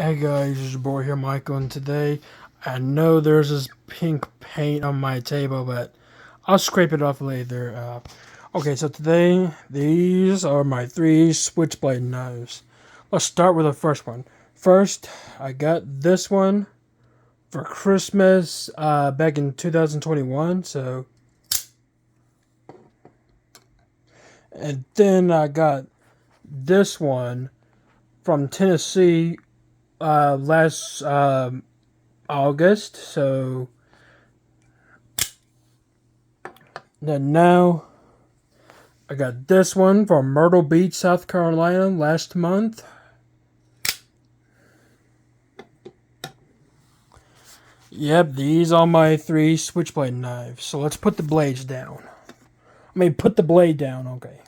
Hey guys, it's your boy here, Michael, and today I know there's this pink paint on my table, but I'll scrape it off later. Okay, so today these are my three switchblade knives. Let's start with the first one. First, I got this one for Christmas back in 2021. And then I got this one from Tennessee last August. So then now I got this one from Myrtle Beach, South Carolina last month. Yep, these are my three switchblade knives. So let's put the blades down. Put the blade down, okay.